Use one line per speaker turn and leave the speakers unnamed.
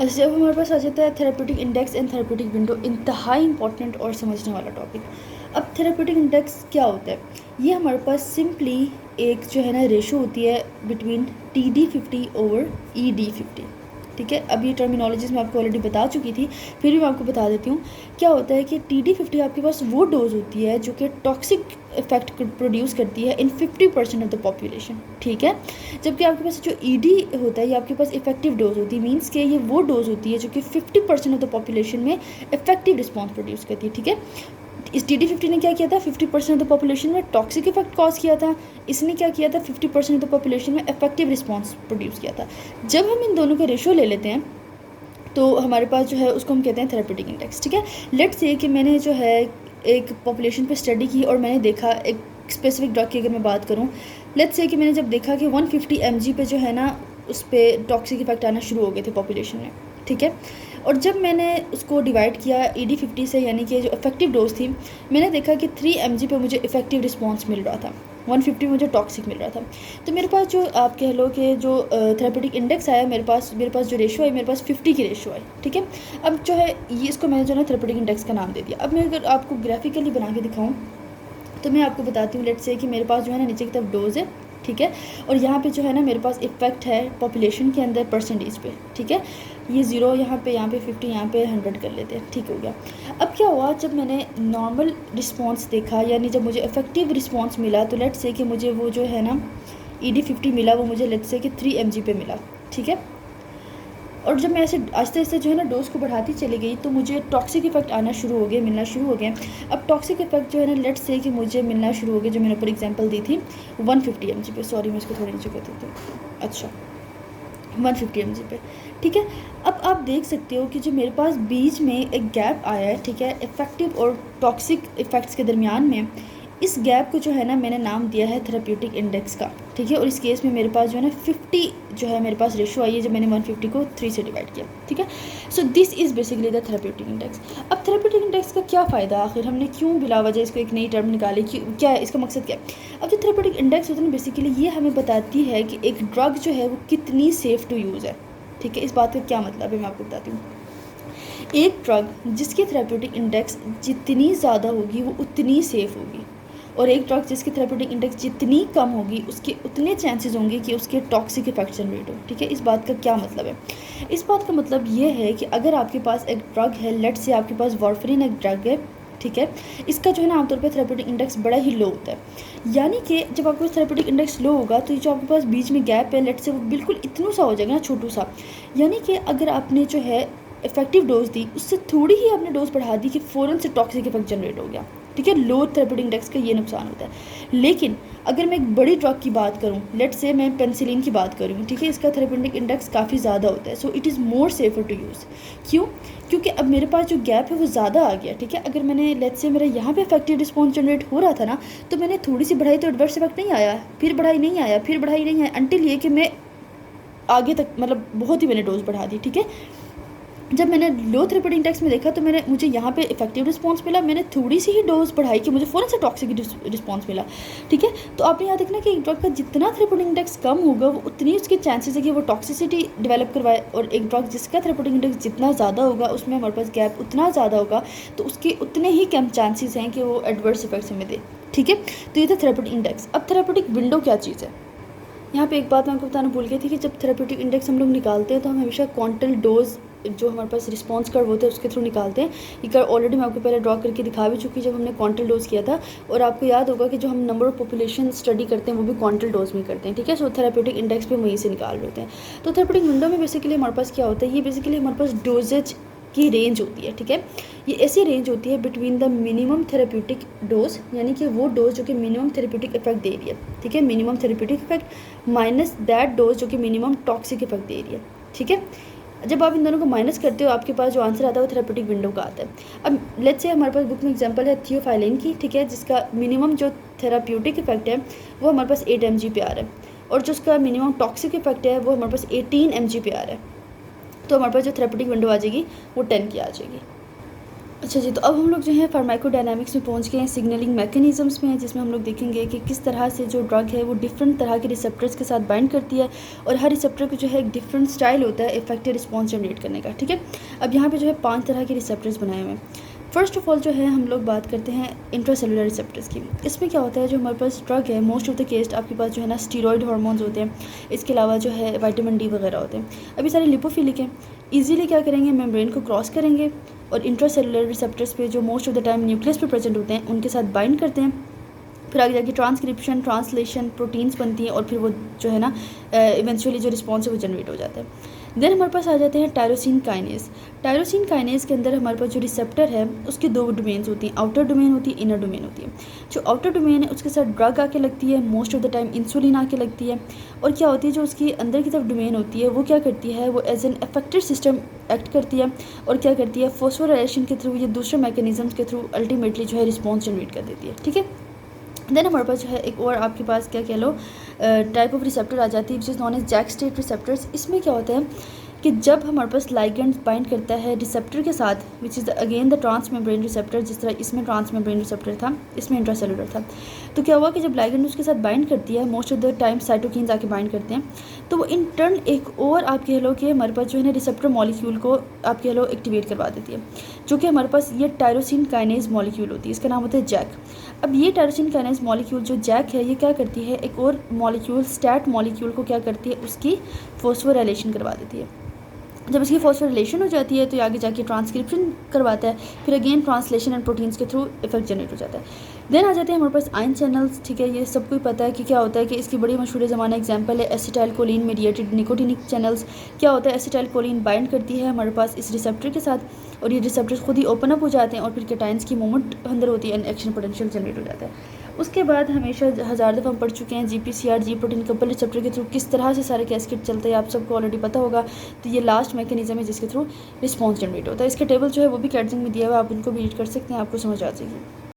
जब हमारे पास आ जाता है therapeutic index and therapeutic window, इंतहाई इंपॉर्टेंट और समझने वाला टॉपिक। अब थेरेप्यूटिक इंडेक्स क्या होता है? ये हमारे पास सिंपली एक जो है ना रेशो होती है बिटवीन TD50 ओवर ED50। ठीक है, अब ये टर्मिनोलॉजीज मैं आपको ऑलरेडी बता चुकी थी, फिर भी मैं आपको बता देती हूँ। क्या होता है कि TD50 आपके पास वो डोज होती है जो कि टॉक्सिक इफेक्ट प्रोड्यूस करती है इन 50% ऑफ द पॉपुलेशन। ठीक है, जबकि आपके पास जो ED होता है ये आपके पास इफेक्टिव डोज होती है, मीन्स कि ये वो डोज होती है जो कि 50% ऑफ द पॉपुलेशन में इफेक्टिव रिस्पॉन्स प्रोड्यूस करती है। ठीक है, इस TD50 ने क्या किया था, 50% ऑफ द पॉपुलेशन में टॉक्सिक इफेक्ट कॉज किया था, इसने क्या किया था, 50% ऑफ द पॉपुलेशन में इफेक्टिव रिस्पॉन्स प्रोड्यूस किया था। जब हम इन दोनों का रेशो ले लेते हैं तो हमारे पास जो है उसको हम कहते हैं थेरेप्यूटिक इंडेक्स। ठीक है, लेट्स से कि मैंने जो है एक पॉपुलेशन पे स्टडी की और मैंने देखा एक स्पेसिफिक ड्रग की अगर मैं बात करूँ, लेट्स से कि मैंने जब देखा कि 150 mg पे जो है ना उस पर टॉक्सिक इफेक्ट आना शुरू हो गए थे पॉपुलेशन में। ठीक है, और जब मैंने उसको डिवाइड किया ED50 से, यानी कि जो इफेक्टिव डोज थी, मैंने देखा कि 3 mg पे मुझे इफेक्टिव रिस्पॉन्स मिल रहा था, 150 मुझे टॉक्सिक मिल रहा था। तो मेरे पास जो आप कह लो कि जो थेरेप्यूटिक इंडेक्स आया मेरे पास जो रेशो आई, मेरे पास 50 की रेशो आई। ठीक है, अब जो है ये इसको मैंने जो है थेरेप्यूटिक इंडेक्स का नाम दे दिया। अब मैं अगर आपको ग्राफिकली बना के दिखाऊँ तो मैं आपको बताती हूँ, लेट्स से कि मेरे पास जो है ना नीचे की तरफ डोज है। ठीक है, और यहाँ पे जो है ना मेरे पास इफेक्ट है पॉपुलेशन के अंदर परसेंटेज पे। ठीक है, ये 0 यहाँ पे 50 यहाँ पे 100 कर लेते हैं। ठीक हो गया। अब क्या हुआ, जब मैंने नॉर्मल रिस्पॉन्स देखा, यानी जब मुझे इफेक्टिव रिस्पॉन्स मिला, तो लेट्स से कि मुझे वो जो है ना ED50 मिला, वो मुझे लेट्स से कि 3 mg पे मिला। ठीक है, और जब मैं ऐसे आहिस्ते आहिस्ते जो है ना डोज को बढ़ाती चली गई तो मुझे टॉक्सिक इफेक्ट आना शुरू हो गए, मिलना शुरू हो गए। अब टॉक्सिक इफेक्ट जो है ना लेट्स से कि मुझे मिलना शुरू हो गए, जो मैंने ऊपर एग्जांपल दी थी 150 mg पे, सॉरी मैं इसको थोड़ी नीचे कर देती हूँ, अच्छा 150 mg पे। ठीक है, अब आप देख सकते हो कि जो मेरे पास बीच में एक गैप आया है, ठीक है, इफेक्टिव और टॉक्सिक इफेक्ट्स के दरमियान में, इस गैप को जो है ना मैंने नाम दिया है थेरेप्यूटिक इंडेक्स का। ठीक है, और इस केस में मेरे पास जो है ना 50 जो है मेरे पास रेशो आई है, जब मैंने 150 को 3 से डिवाइड किया। ठीक है, so this is basically the therapeutic index. अब थेरेप्यूटिक इंडेक्स का क्या फ़ायदा, आखिर हमने क्यों बिला वजह इसको एक नई टर्म निकाली, क्या है इसका मकसद, क्या है? अब जो थेरेप्यूटिक इंडेक्स होता है ना बेसिकली ये हमें बताती है कि एक ड्रग जो है वो कितनी सेफ़ टू यूज़ है। ठीक है, इस बात का क्या मतलब है मैं आपको बताती हूँ। एक ड्रग जिसकी थेरेप्यूटिक इंडेक्स जितनी ज़्यादा होगी वो उतनी सेफ़ होगी, और एक ड्रग जिसकी थेरेप्यूटिक इंडेक्स जितनी कम होगी उसके उतने चांसेस होंगे कि उसके टॉक्सिक इफेक्ट जनरेट हो। ठीक है, इस बात का क्या मतलब है? इस बात का मतलब ये है कि अगर आपके पास एक ड्रग है, लेट्स से आपके पास वारफरिन एक ड्रग है। ठीक है, इसका जो है ना आमतौर पर थेरेप्यूटिक इंडेक्स बड़ा ही लो होता है, यानी कि जब आपके पास थेरेप्यूटिक इंडेक्स लो होगा तो ये जो आपके पास बीच में गैप है, लेट्स से वो बिल्कुल इतना सा हो जाएगा ना, छोटू सा, यानी कि अगर आपने जो है इफेक्टिव डोज दी उससे थोड़ी ही आपने डोज बढ़ा दी कि फ़ौरन से टॉक्सिक इफेक्ट जनरेट हो गया। ठीक है, लो थेरेप्यूटिक इंडेक्स का ये नुकसान होता है। लेकिन अगर मैं एक बड़ी ड्रग की बात करूँ, लेट्स से मैं पेनिसिलिन की बात करूँ, ठीक है, इसका थेरेप्यूटिक इंडेक्स काफ़ी ज़्यादा होता है, so it is more safer to use. क्यों? क्योंकि अब मेरे पास जो गैप है वो ज़्यादा आ गया। ठीक है, अगर मैंने लेट्स से मेरा यहाँ पे इफेक्टिव रिस्पॉन्स जनरेट हो रहा था ना, तो मैंने थोड़ी सी बढ़ाई तो एडवर्स इफेक्ट नहीं आया, फिर बढ़ाई नहीं आया, फिर बढ़ाई नहीं आया, अनटिल ये कि मैं आगे तक मतलब बहुत ही मैंने डोज बढ़ा दी। ठीक है, जब मैंने लो थेरेप्यूटिक इंडेक्स में देखा तो मुझे यहाँ पे इफेक्टिव रिस्पांस मिला, मैंने थोड़ी सी ही डोज बढ़ाई कि मुझे फ़ौरन से टॉक्सिक रिस्पांस मिला। ठीक है, तो आपने याद रखना कि एक ड्रग का जितना थेरेप्यूटिक इंडेक्स कम होगा वो उतनी उसके चांसेस है कि वो टॉक्सिसिटी डेवलप करवाए, और एक ड्रग जिसका थेरेप्यूटिक इंडेक्स जितना ज़्यादा होगा उसमें हमारे पास गैप उतना ज़्यादा होगा, तो उसके उतने ही कम चांसेस हैं कि वो एडवर्स इफेक्ट्स हमें दे। ठीक है, तो ये था थेरेप्यूटिक इंडेक्स। अब थेरेप्यूटिक विंडो क्या चीज़ है, यहाँ पे एक बात मैं आपको बताना भूल गई थी कि जब थेरेप्यूटिक इंडेक्स हम लोग निकालते हैं तो हम हमेशा क्वांटल डोज जो हमारे पास रिस्पांस कर्व होता है उसके थ्रू निकालते हैं। ये कर्व ऑलरेडी मैं आपको पहले ड्रॉ करके दिखा भी चुकी जब हमने क्वांटल डोज किया था, और आपको याद होगा कि जो हम नंबर ऑफ पॉपुलेशन स्टडी करते हैं वो भी क्वांटल डोज में करते हैं। ठीक है, सो थेरेप्यूटिक इंडेक्स भी वहीं से निकाल रहे होते हैं। तो थेरेप्यूटिक विंडो में बेसिकली हमारे पास क्या होता है, ये बेसिकली हमारे पास डोजेज की रेंज होती है। ठीक है, ये ऐसी रेंज होती है between the minimum therapeutic dose, यानी कि वो डोज जो कि मिनिमम थेरेप्यूटिक इफेक्ट दे रही है। ठीक है, minimum therapeutic effect minus that does जो कि मिनिमम टॉक्सिक इफेक्ट दे रही है। ठीक है, जब आप इन दोनों को माइनस करते हो आपके पास जो आंसर आता है वो थेरेप्यूटिक विंडो का आता है। अब लेट्स से हमारे पास बुक में एग्जांपल है थियोफाइलिन की। ठीक है, जिसका मिनिमम जो थेराप्यूटिक इफेक्ट है वो हमारे पास 8 mg पे आ रहा है, और जो उसका मिनिमम टॉक्सिक इफेक्ट है वो हमारे पास 18 mg पे आ रहा है। तो हमारे पास जो थेरेप्यूटिक विंडो आ जाएगी वो 10 की आ जाएगी। अच्छा जी, तो अब हम लोग जो है फार्माकोडायनामिक्स में पहुंच गए हैं, सिग्नलिंग मैकेनिज़म्स में, जिसमें हम लोग देखेंगे कि किस तरह से जो ड्रग है वो डिफरेंट तरह के रिसेप्टर्स के साथ बाइंड करती है और हर रिसेप्टर को जो है एक डिफरेंट स्टाइल होता है इफेक्टिव रिस्पॉन्स जनरेट करने का। ठीक है, अब यहाँ पे जो है 5 तरह के रिसेप्टर्स बनाए हुए हैं। फ़र्स्ट ऑफ ऑल जो है हम लोग बात करते हैं इंट्रासेलुलर रिसेप्टर्स की। इसमें क्या होता है, जो हमारे पास ड्रग है मोस्ट ऑफ द केस आपके पास जो है ना स्टीरॉयड हार्मोन्स होते हैं, इसके अलावा जो है विटामिन डी वगैरह होते हैं। अभी सारे लिपोफिलिक हैं, ईजिली क्या करेंगे, मेम्ब्रेन को क्रॉस करेंगे और इंट्रासेलुलर रिसेप्टर्स पे जो most of the time nucleus पे प्रेजेंट होते हैं उनके साथ बाइंड करते हैं। फिर आगे जाके ट्रांसक्रिप्शन, ट्रांसलेशन, प्रोटीन्स बनती हैं और फिर वो जो है ना इवेंचुअली जो रिस्पॉन्स है वो जनरेट हो जाता है। देन हमारे पास आ जाते हैं टायरोसिन काइनेज। टायरोसिन काइनेज के अंदर हमारे पास जो रिसेप्टर है उसकी 2 डोमेन्स होती हैं, आउटर डोमेन होती है, इनर डोमेन होती है। जो आउटर डोमेन है उसके साथ ड्रग आके लगती है, most of the time insulin आके लगती है। और क्या होती है, जो उसकी अंदर की तरफ डोमेन होती है वो क्या करती है, वो as an affected system act करती है और क्या करती है, फॉस्फोराइलेशन के थ्रू या दूसरे मैकेनिज्म्स के थ्रू अल्टीमेटली जो है रिस्पॉन्स जनरेट कर देती है। ठीक है, देन हमारे पास जो है एक और आपके पास क्या कह लो टाइप ऑफ रिसेप्टर आ जाती है which is known as JAK STAT receptors. इसमें क्या होता है कि जब हमारे पास लाइगेंड बाइंड करता है रिसेप्टर के साथ which is again the transmembrane receptor, जिस तरह इसमें ट्रांस मेम्ब्रेन रिसेप्टर था, इसमें इंट्रासेलुलर था, तो क्या हुआ कि जब लाइगेंड उसके साथ बाइंड करती है, most of the time cytokines आके बाइंड करते हैं, तो वो इन टर्न एक और आप कह लो कि हमारे पास जो है ना रिसेप्टर मॉलिक्यूल को आप कह लो एक्टिवेट करवा देती है, जो कि हमारे पास ये टायरोसिन काइनेज मॉलिक्यूल होती है, इसका नाम होता है जैक। अब ये टायरोसिन काइनेज मॉलिक्यूल जो जैक है ये क्या करती है, एक और मॉलिक्यूल स्टैट मॉलिक्यूल को क्या करती है, उसकी फॉस्फोराइलेशन करवा देती है। जब इसकी फॉस्फोराइलेशन हो जाती है तो आगे जाके ट्रांसक्रिप्शन करवाता है, फिर अगेन ट्रांसलेशन एंड प्रोटीन्स के थ्रू इफेक्ट जनरेट हो जाता है। देन आ जाते हैं हमारे पास आयन चैनल्स। ठीक है, ये सबको ही पता है कि क्या होता है कि इसकी बड़ी मशहूर ज़माना एग्जांपल है acetyl choline mediated nicotinic channels. क्या होता है, एसिटाइल कोलिन बाइंड करती है हमारे पास इस रिसेप्टर के साथ और ये रिसेप्टर्स खुद ही ओपन अप हो जाते हैं और फिर केटाइंस की मूवमेंट अंदर होती है एंड एक्शन पोटेंशियल जनरेट हो जाता है। उसके बाद हमेशा 1000 दफ़ा हम पढ़ चुके हैं GPCR, जी प्रोटीन कपल रिसेप्टर के थ्रू किस तरह से सारे कैस्केड चलते हैं, आप सबको ऑलरेडी पता होगा। तो ये लास्ट मैकेनिज्म है जिसके थ्रू रिस्पॉन्स जनरेट होता है। इसके टेबल जो है वो भी कैटजिंग में दिया हुआ है, आप इनको भी रीड कर सकते हैं, आपको समझ आ जाएगी।